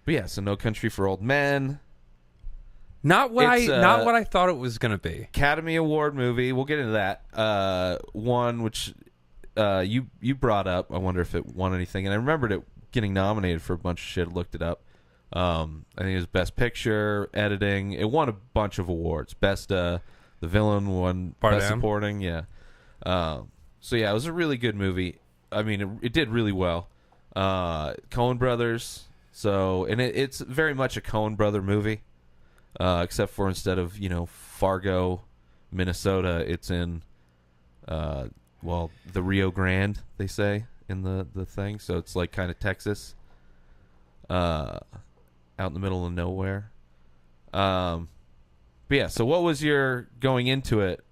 But yeah, so No Country for Old Men. Not what I thought it was gonna be. Academy Award movie. We'll get into that. One which you brought up. I wonder if it won anything. And I remembered it getting nominated for a bunch of shit. I looked it up. I think it was Best Picture, editing. It won a bunch of awards. Best the villain won Best Supporting. Yeah. So yeah, it was a really good movie. I mean, it did really well. Coen Brothers. So and it's very much a Coen Brother movie. Except for instead of, Fargo, Minnesota, it's in, the Rio Grande, they say, in the thing. So it's like kind of Texas, out in the middle of nowhere. But yeah, so what was your going into it,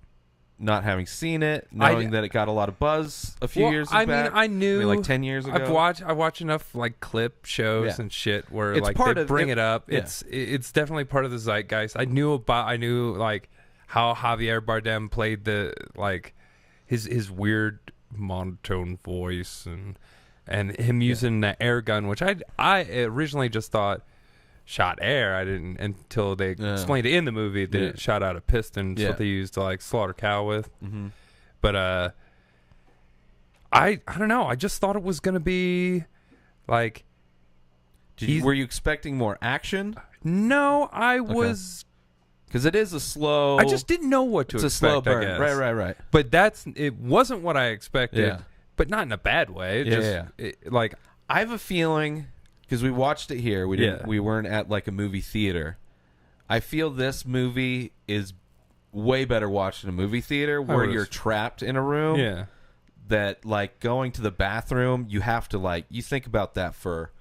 not having seen it, knowing that it got a lot of buzz a few years back? I knew, like 10 years ago. I watch enough like clip shows and shit where it's like they bring it up. Yeah. It's definitely part of the zeitgeist. I knew like how Javier Bardem played the like his weird monotone voice and him using the air gun, which I originally just thought shot air. I didn't until they explained it in the movie that it shot out a piston. That's what they used to like slaughter cow with. Mm-hmm. But I don't know. I just thought it was gonna be like. Were you expecting more action? No, I was. Because it is a slow. I just didn't know what to expect. It's a slow burn. I guess. Right. But it wasn't what I expected. But not in a bad way. Like I have a feeling. Because we watched it here, we weren't at like a movie theater. I feel this movie is way better watched in a movie theater where you're trapped in a room. Yeah. That like going to the bathroom, you have to like you think about that for,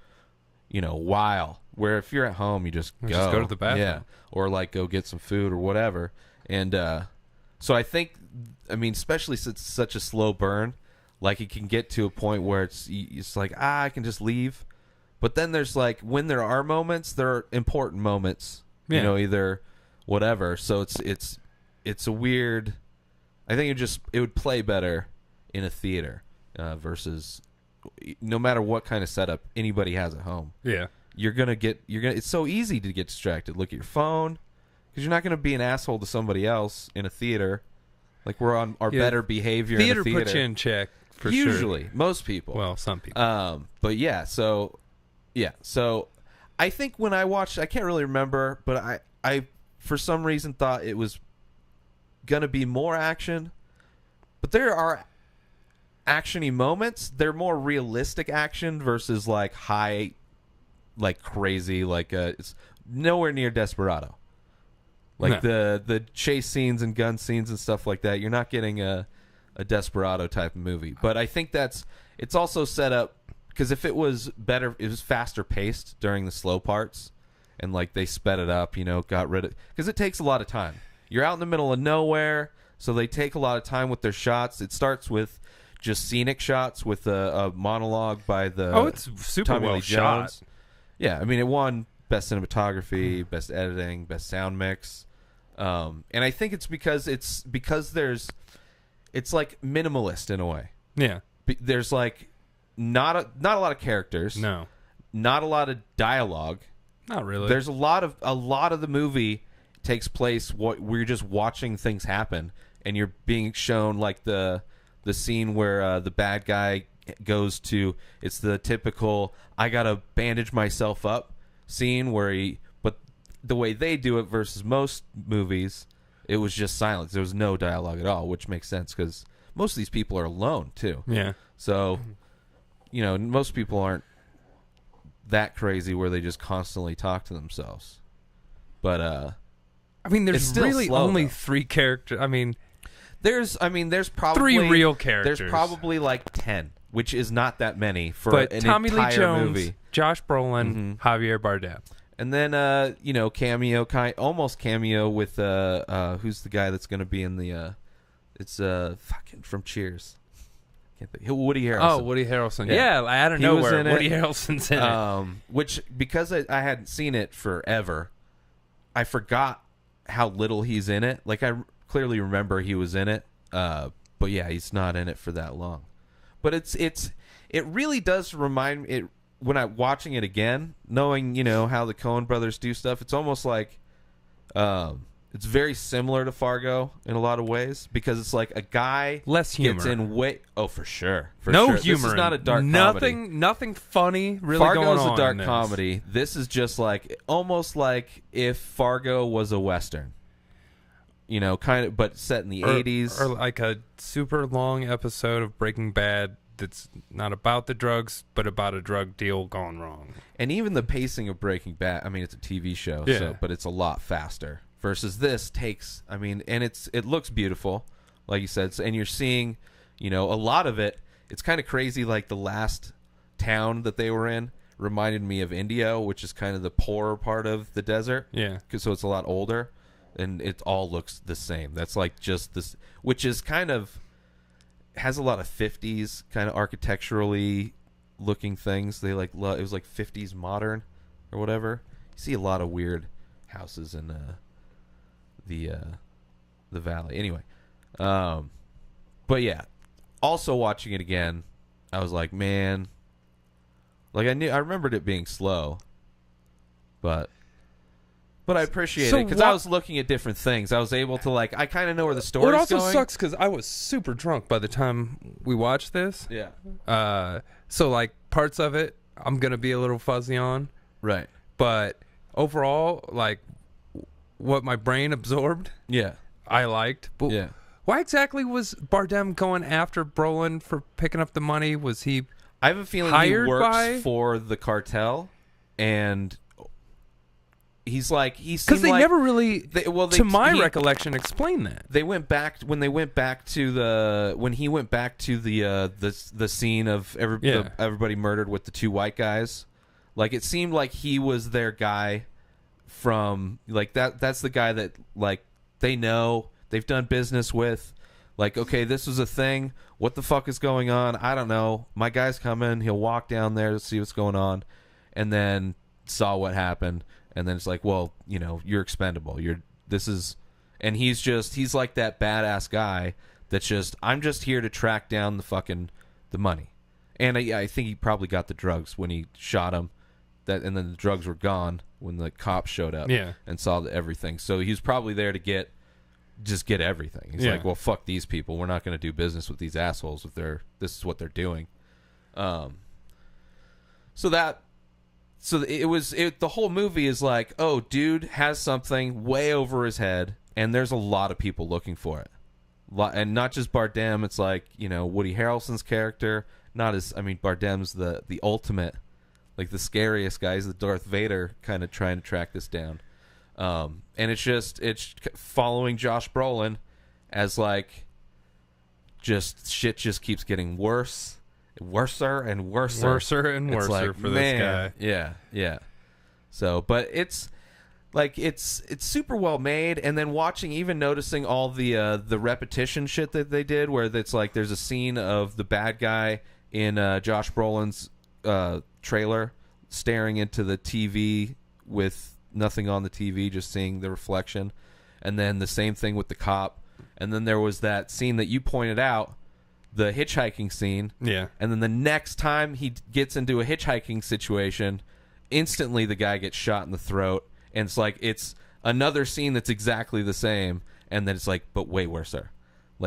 a while. Where if you're at home, you just go to the bathroom, or like go get some food or whatever. And so I think, especially since it's such a slow burn, like it can get to a point where it's like I can just leave. But then there's like when there are moments, there are important moments, either whatever. So it's a weird. I think it would play better in a theater versus no matter what kind of setup anybody has at home. Yeah, it's so easy to get distracted. Look at your phone because you're not gonna be an asshole to somebody else in a theater. Like we're on our better behavior. Theater in a theater puts you in check for usually, sure. Most people. Well, some people. But yeah, so. Yeah, so I think when I watched, I can't really remember, but I for some reason thought it was going to be more action. But there are action-y moments. They're more realistic action versus like high, like crazy, like it's nowhere near Desperado. Like the chase scenes and gun scenes and stuff like that. You're not getting a Desperado type of movie. But I think it's also set up. Because if it was better, it was faster paced during the slow parts, and like they sped it up, got rid of. Because it takes a lot of time. You're out in the middle of nowhere, so they take a lot of time with their shots. It starts with just scenic shots with a monologue by the. It's super Tommy well Lee shot. Jones. Yeah, it won best cinematography, best editing, best sound mix, and I think it's because it's like minimalist in a way. Yeah, there's like. Not a lot of characters. No. Not a lot of dialogue. Not really. There's a lot of the movie takes place we're just watching things happen, and you're being shown like the scene where the bad guy goes to. It's the typical I gotta bandage myself up scene but the way they do it versus most movies, it was just silence. There was no dialogue at all, which makes sense because most of these people are alone too. Yeah. So. Most people aren't that crazy where they just constantly talk to themselves. But there's really slow, only though. 3 characters. There's probably 3 real characters. There's probably like 10, which is not that many for an Tommy entire Lee Jones, movie. Josh Brolin, Javier Bardem, and then almost cameo with who's the guy that's going to be in the it's fucking from Cheers. Woody Harrelson. Oh, Woody Harrelson. Yeah, out of nowhere, Woody Harrelson's in it. Which, because I hadn't seen it forever, I forgot how little he's in it. Like, I clearly remember he was in it, but yeah, he's not in it for that long. But it really does remind me. when I'm watching it again, knowing how the Coen brothers do stuff, it's almost like it's very similar to Fargo in a lot of ways, because it's like a guy less humor. Gets in for sure. No sure. humor. This is not a dark comedy. Nothing funny really Fargo's going on. a dark comedy. This is just like almost like if Fargo was a Western. Kind of, but set in the 80s. Or like a super long episode of Breaking Bad that's not about the drugs, but about a drug deal gone wrong. And even the pacing of Breaking Bad, I mean, it's a TV show, but it's a lot faster. Versus this takes, and it looks beautiful, like you said, and you're seeing, a lot of it. It's kind of crazy, like the last town that they were in reminded me of Indio, which is kind of the poorer part of the desert. Yeah. So it's a lot older, and it all looks the same. That's like just this, which is kind of, has a lot of 50s kind of architecturally looking things. They it was like 50s modern or whatever. You see a lot of weird houses in the valley. Anyway, but yeah, also watching it again, I was like, man, like I remembered it being slow, but I appreciate it because I was looking at different things. I was able to I kind of know where the story's going. It also sucks because I was super drunk by the time we watched this. Yeah. So like parts of it, I'm gonna be a little fuzzy on. Right. But overall, like what my brain absorbed, yeah, I liked. But yeah. Why exactly was Bardem going after Brolin for picking up the money? Was he? I have a feeling he works for the cartel, and he's because they never really, to my recollection, explained that. They went back when he went back to the scene of everybody murdered with the two white guys. Like it seemed like he was their guy from that's the guy that they know, they've done business with. Okay, this was a thing. What the fuck is going on? I don't know. My guy's coming. He'll walk down there to see what's going on, and then saw what happened. And then it's like, well, you're expendable. And he's like that badass guy that's just, I'm just here to track down the money. And I think he probably got the drugs when he shot him. And then the drugs were gone when the cops showed up and saw everything. So he was probably there to get everything. He's like, well, fuck these people. We're not going to do business with these assholes if this is what they're doing. So the whole movie is like, oh, dude has something way over his head, and there's a lot of people looking for it. And not just Bardem. It's like, Woody Harrelson's character. Bardem's the ultimate, the scariest guy. He's the Darth Vader kind of trying to track this down. And it's following Josh Brolin as shit just keeps getting worse. Worser and worser. Worser and worser for this guy. Yeah. So, but it's super well made, and then noticing all the repetition shit that they did, where it's there's a scene of the bad guy in Josh Brolin's trailer staring into the TV with nothing on the TV, just seeing the reflection, and then the same thing with the cop, and then there was that scene that you pointed out, the hitchhiking scene. Yeah. And then the next time he gets into a hitchhiking situation, instantly the guy gets shot in the throat. And it's another scene that's exactly the same. And then it's but way worse, sir.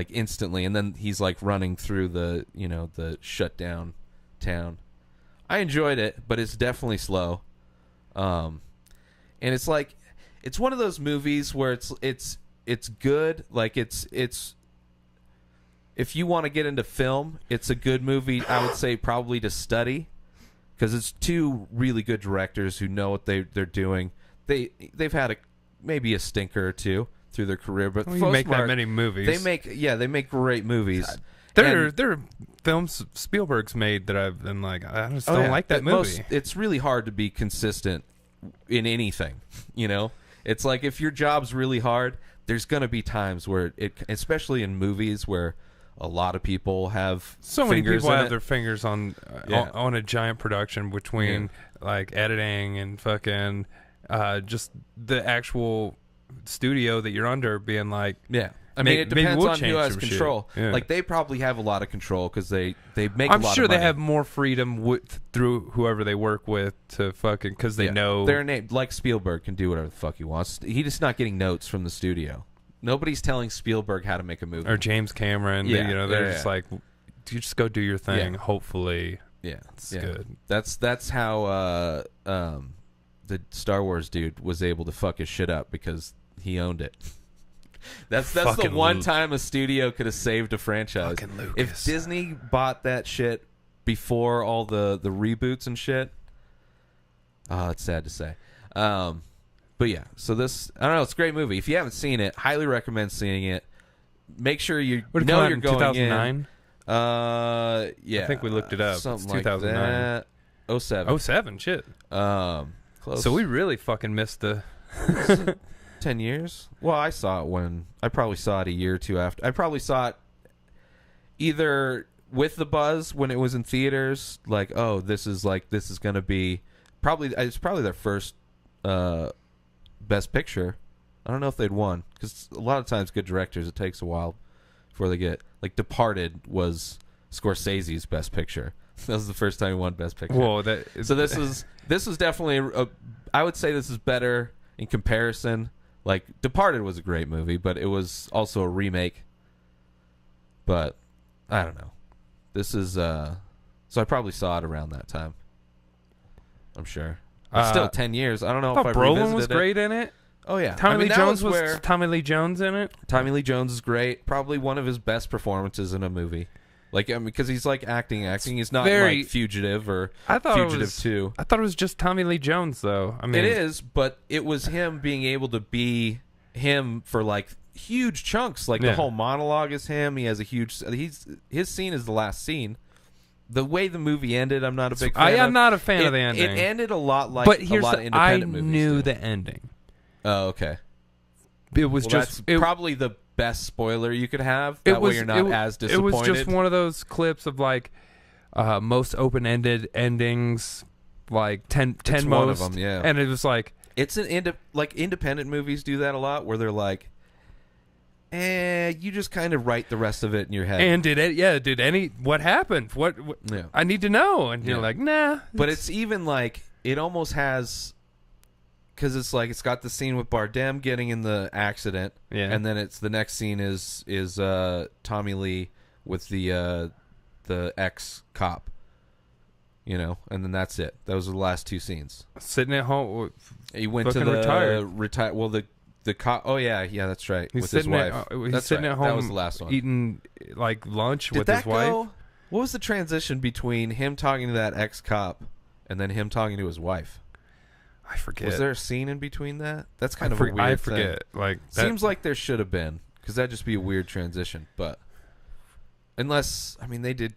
Instantly. And then he's running through the shut down town. I enjoyed it, but it's definitely slow. And it's it's one of those movies where it's good. It's if you want to get into film, it's a good movie, I would say, probably to study, because it's two really good directors who know what they're doing. They've had maybe a stinker or two through their career, but you make that many movies. They make great movies. There are films Spielberg's made that I've been I just don't like that movie. It's really hard to be consistent in anything. It's if your job's really hard, there's going to be times where especially in movies where a lot of people have so many people have their fingers on a giant production between editing and fucking just the actual studio that you're under being I mean, it depends we'll on who change has some shit. control. Yeah. Like, they probably have a lot of control because they make I'm a lot sure of money. they have more freedom through whoever they work with to fucking, because they know. Their name, like Spielberg, can do whatever the fuck he wants. He's just not getting notes from the studio. Nobody's telling Spielberg how to make a movie. Or James Cameron. Yeah, They're just like, you just go do your thing. Hopefully. Yeah, it's good. That's how the Star Wars dude was able to fuck his shit up, because he owned it. That's the one time a studio could have saved a franchise. If Disney bought that shit before all the reboots and shit, it's sad to say. But yeah, so this, I don't know, it's a great movie. If you haven't seen it, highly recommend seeing it. Make sure you know you're going 2009? Yeah, I think we looked it up. Something it's 2009. like that. 07. 07, shit. Close. So we really fucking missed the 10 years. Well, I probably saw it a year or two after. I probably saw it either with the buzz when it was in theaters, like, oh, this is gonna be it's probably their first Best Picture. I don't know if they'd won, because a lot of times good directors, it takes a while before they get, like, Departed was Scorsese's Best Picture. That was the first time he won Best Picture. Whoa, so this is definitely I would say this is better in comparison. Like, Departed was a great movie, but it was also a remake. But I don't know. This is so I probably saw it around that time. I'm sure. It's still 10 years. I don't know if I Brolin was great in it. Oh yeah, Tommy Lee Jones in it. Tommy Lee Jones is great. Probably one of his best performances in a movie. Like, I mean, because he's like acting. He's not like Fugitive or Fugitive 2. I thought it was just Tommy Lee Jones, though. I mean, it is, but it was him being able to be him for like huge chunks. Like, the whole monologue is him. He has a huge. His scene is the last scene. The way the movie ended, I'm not a big fan I am of. not a fan of the ending. It ended a lot like but a lot of independent movies. I knew do. the ending. Oh, okay. It was probably the best spoiler you could have. That way you're not as disappointed. It was just one of those clips of like most open-ended endings, like 10 most. One of them, yeah. And it was like it's like independent movies do that a lot, where they're like, you just kind of write the rest of it in your head. And what happened? What yeah. I need to know. And you're like, nah. But it's even like, it almost has, because it's like, it's got the scene with Bardem getting in the accident, and then the next scene is Tommy Lee with the ex cop, and then that's it. Those are the last two scenes. Sitting at home, he went to the retire. Well, the cop. Oh yeah, that's right. He's with his wife. He's sitting at home. That was the last one. Eating like lunch with his wife. What was the transition between him talking to that ex cop and then him talking to his wife? I forget. Was there a scene in between that? That's kind of a weird thing. I forget. Like, seems like there should have been, because that'd just be a weird transition. But unless, I mean, they did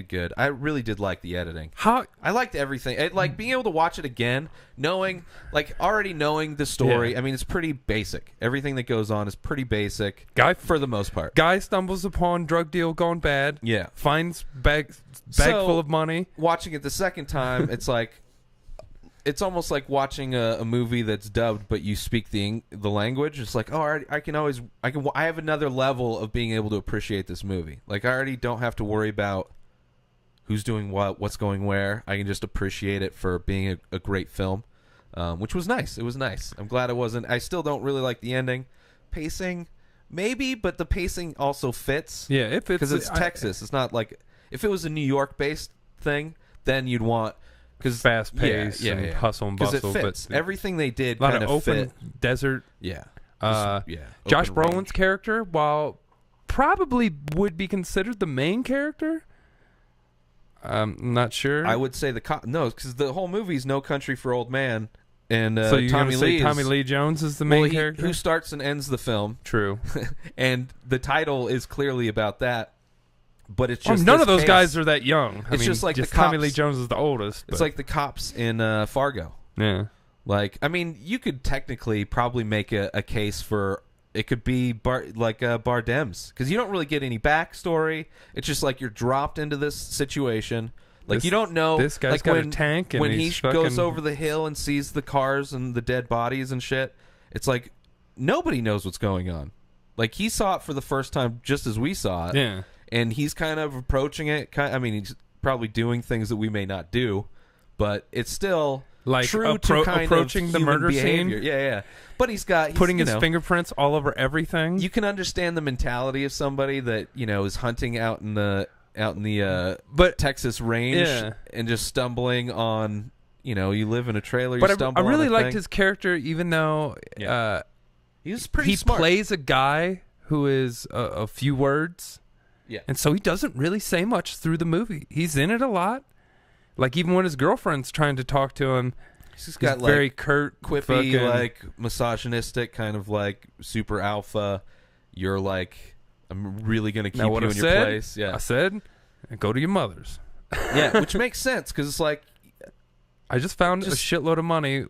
good. I really did like the editing. I liked everything. Like, being able to watch it again, already knowing the story. Yeah. I mean, it's pretty basic. Everything that goes on is pretty basic. For the most part. Guy stumbles upon drug deal gone bad. Yeah. Finds bag full of money. Watching it the second time, it's like, it's almost like watching a movie that's dubbed, but you speak the language. It's like, oh, I have another level of being able to appreciate this movie. Like, I already don't have to worry about who's doing what's going where. I can just appreciate it for being a great film, which was nice. It was nice. I'm glad it wasn't. I still don't really like the ending. Pacing, maybe, but the pacing also fits. Yeah, if it's because it's Texas. It's not like, if it was a New York-based thing, then you'd want. Because fast pace and hustle and bustle, it fits. But everything they did a lot kind of fit. open desert. Yeah, Josh Brolin's character, while probably would be considered the main character, I'm not sure. I would say no, because the whole movie's No Country for Old Man, and so you're Tommy Lee Jones is the main character, who starts and ends the film. True, and the title is clearly about that. But it's just none of those guys are that young. It's just like the cops. Tommy Lee Jones is the oldest. It's like the cops in Fargo. Yeah. Like, I mean, you could technically probably make a case for it could be Bardem's, because you don't really get any backstory. It's just like you're dropped into this situation. Like, you don't know. This guy's got a tank, and when he goes over the hill and sees the cars and the dead bodies and shit. It's like nobody knows what's going on. Like, he saw it for the first time just as we saw it. Yeah. And he's kind of approaching it. I mean, he's probably doing things that we may not do, but it's still like true to kind approaching of the human murder behavior. scene. Yeah. But he's putting his fingerprints all over everything. You can understand the mentality of somebody that is hunting out in the Texas range and just stumbling on. You live in a trailer. But you stumble I really on a liked thing. his character, even though he was pretty He smart. plays a guy who is a few words. Yeah. And so he doesn't really say much through the movie. He's in it a lot. Like, even when his girlfriend's trying to talk to him, he's got very curt, quippy, like misogynistic, kind of like super alpha. You're like, I'm really going to keep you in your place. Yeah. I said, go to your mother's. Yeah, which makes sense because it's like, I just found a shitload of money.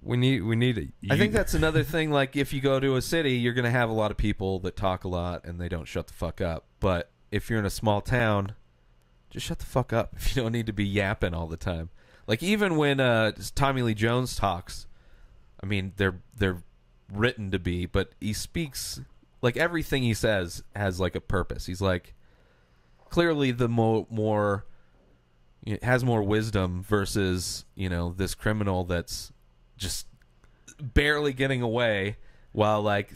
We need it. I think that's another thing. Like, if you go to a city, you're going to have a lot of people that talk a lot and they don't shut the fuck up. But if you're in a small town, just shut the fuck up if you don't need to be yapping all the time. Like, even when Tommy Lee Jones talks, I mean, they're written to be, but he speaks, like, everything he says has, like, a purpose. He's, like, clearly the more has more wisdom versus, this criminal that's just barely getting away while, like,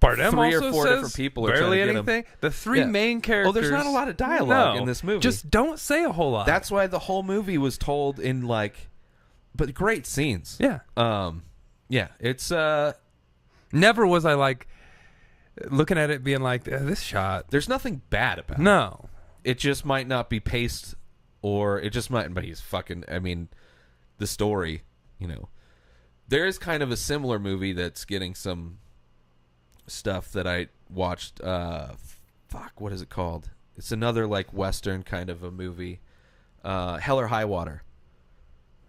Bardem 3 also or 4 says different people are barely trying to get anything. him. The three main characters. Oh, there's not a lot of dialogue in this movie. Just don't say a whole lot. That's why the whole movie was told in, like, but great scenes. Yeah. Yeah, it's never was I like looking at it being like, this shot. There's nothing bad about it. No. It just might not be paced, or it just might, but he's fucking, I mean, the story, There is kind of a similar movie that's getting some stuff that I watched. What is it called? It's another, like, Western kind of a movie. Hell or High Water.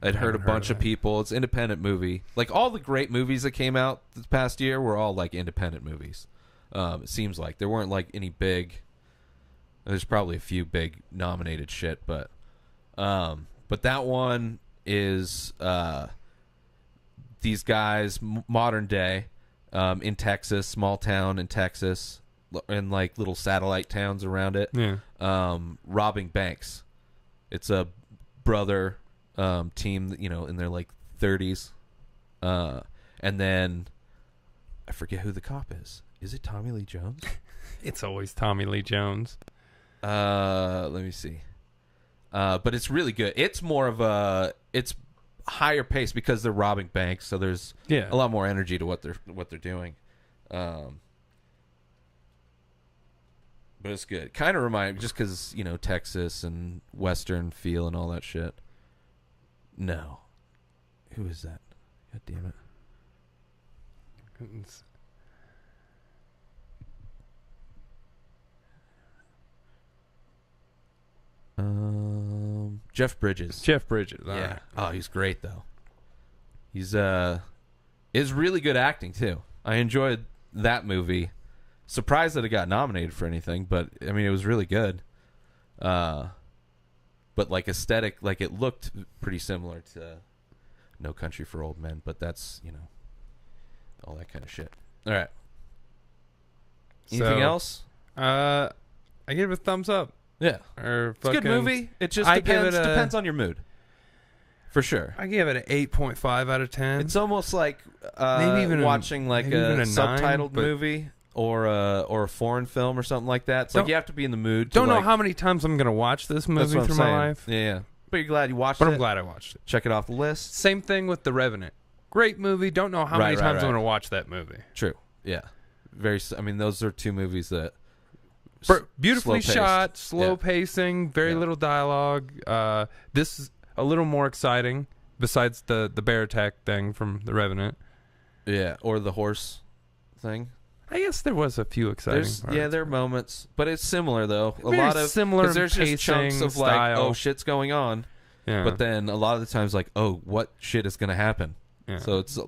I'd heard a bunch of people. It's an independent movie. Like, all the great movies that came out this past year were all, like, independent movies. It seems like. There weren't, like, any big... There's probably a few big nominated shit, but that one is these guys, modern day, in Texas, small town in Texas, and, like, little satellite towns around it, robbing banks. It's a brother team, in their, like, 30s, and then I forget who the cop is. Is it Tommy Lee Jones? It's always Tommy Lee Jones. Let me see. But it's really good. It's more of it's higher pace because they're robbing banks, so there's a lot more energy to what they're doing. But it's good. Kind of remind me, just because, Texas and Western feel and all that shit. No. Who is that? God damn it. Jeff Bridges. Jeff Bridges. Yeah. Right. Oh, he's great though. He's is really good acting too. I enjoyed that movie. Surprised that it got nominated for anything, but I mean, it was really good. But, like, aesthetic, like, it looked pretty similar to No Country for Old Men, but that's, all that kind of shit. All right. Anything else? I give it a thumbs up. Yeah. Or it's a good movie. It just depends on your mood. For sure. I give it an 8.5 out of 10. It's almost like maybe even watching like a subtitled 9, movie or a foreign film or something like that. It's like you have to be in the mood. Don't know how many times I'm going to watch this movie through my life. Yeah. But you're glad you watched it. But I'm glad I watched it. Check it off the list. Same thing with The Revenant. Great movie. Don't know how many times I'm going to watch that movie. True. Yeah. I mean, those are two movies that... Beautifully shot, slow pacing, very little dialogue. This is a little more exciting, besides the bear attack thing from The Revenant. Yeah, or the horse thing. I guess there was a few exciting parts. Yeah, there are moments, but it's similar though. A lot of similar. Because there's just chunks of style. Like, oh, shit's going on. Yeah. But then a lot of the times, like, oh, what shit is going to happen? Yeah. So it's